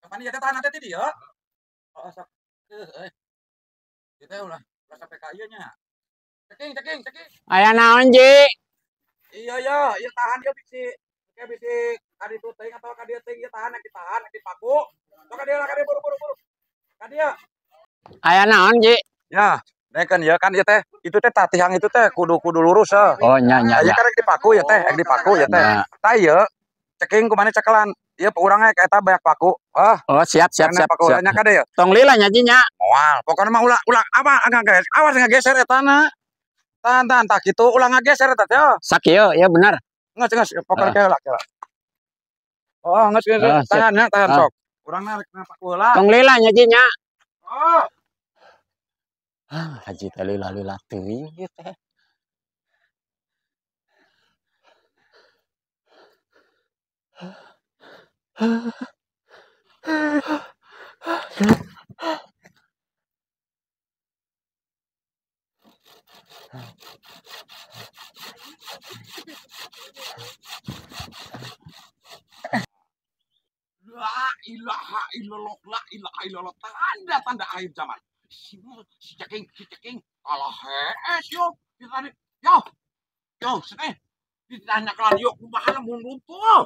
Kapan ya tahan nanti dia? Oh, sok. Kita ulah sampai ka ieu nya. Ceking. Aya naon, Ji? Iya, ieu tahan dia bisi. Kayak bisi kadi tu teuing atau ka dieu teuing ieu tahan dipaku. Sok ka dieu buru. Ka dieu. Aya naon, Ji? Ya, kan ya kan ieu teh. Itu teh tatihang itu teh kudu lurus heuh. Oh, nya. Aya kan dipaku ya teh, dipaku ya teh. Tah ieu ceking kumaha cekelan. Ieu urang ge eta banyak paku. Oh, siap. Pakunya ka dieu. Tong lila nya, Ji nya. Moal, pokoknya mah ulah apa geus. Awas ngageser eta na. Tahan tak kitu ulah ngageser eta teh. Sakieu, ya benar. Geus pokoknya kela. Oh, geus tahan sok. Urangna rek paku heula. Tong lila nya, Ji nya. Oh. Haji teh lila teuing ieu teh. La ilaha illallah. Tanda akhir zaman. Si ceking kalah hees yo. Yo, sini. Ditanya kelan yo kumaha mun runtuh.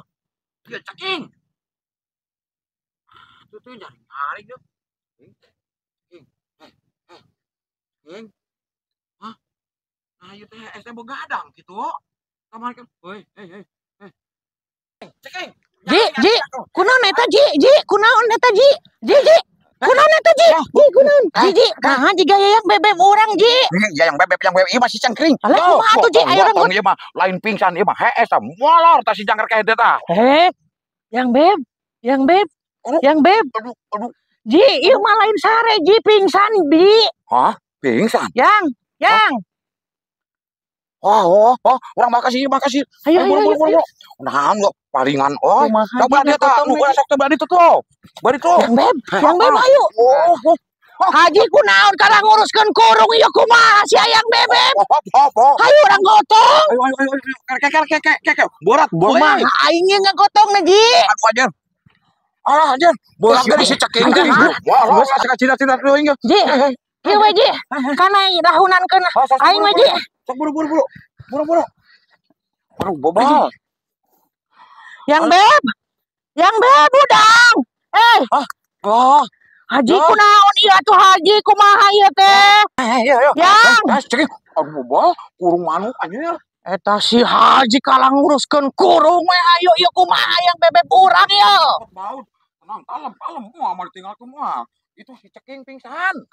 Dia ceking. Itu nyari yo. Ceking. Hah? Nah, ieu teh es begadang kitu. Kamari kan. Hei. Ceking. Ji, kunaon eta Ji, kunaon eta Ji, kunaon eta Ji, kunaon, Ji, nah jiga yang bebek orang Ji. Yang bebek ieu masih cangkring. Alah kumaha atuh Ji, aya urang ieu mah lain pingsan ieu mah hees tah molor tah si jangkar ka eta tah. Yang beb. Aduh. Ji, ieu mah lain sare Ji, pingsan Bi. Hah? Pingsan? Yang. Oh, urang makasih. Ayo. Nahan lo palingan. Oh, coba dia tah nu sok teh bari tuh. Yang beb ayo. Haji kunaon kada nguruskeun kurung ieu kumaha si ayang bebek. Hayu urang gotong. Ayo. Kek. Borat boleh. Kumaha aing ge ngagotongna Ji. Aku aja. Aja. Borat dari si ceking teh. Wah, cina-cina teuing ge. Ji. Ieu we Ji. Kana rahunankeun aing we Ji. Sok buru. Aduh, bobal. Yang beb udang. Haji kunaon ieu atuh Haji kumaha ieu teh? Yang Ceking. Aduh, bobal, kurung manuk anjir. eta si Haji kalah nguruskeun kurung we ayo ieu kumaha yang bebek urang ieu. Baut. Tenang, kalem. Moal mah tinggal kumaha. Itu si ceking pingsan.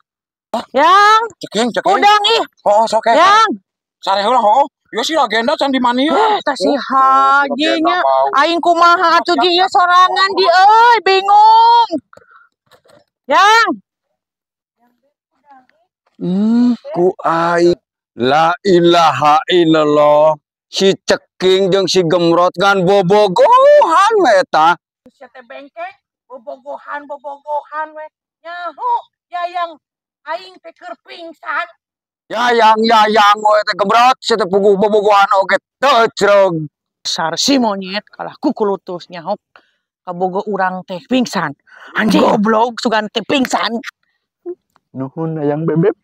Yang Ceking. udang ih. Oh, sok ya. Yang Sareh heula ieu si legenda can di mana ieu? eta si Haji nya aing kumaha atuh Ji ieu sorangan di euy bingung. Yang Ku aing la ilaha illallah. Si ceking jeung si gemrot ngan bobogohan we eta. sia teh bengkek bobogohan we nyaho yayang aing teh keur pingsan. Yayang we teh gemrot si teh puguh bobogohan oge teucreug. Dasar si monyet kalah kukulutus nyahok kabogo urang teh pingsan. Anjing goblok sugan teh pingsan. Nuhun ayang bebek.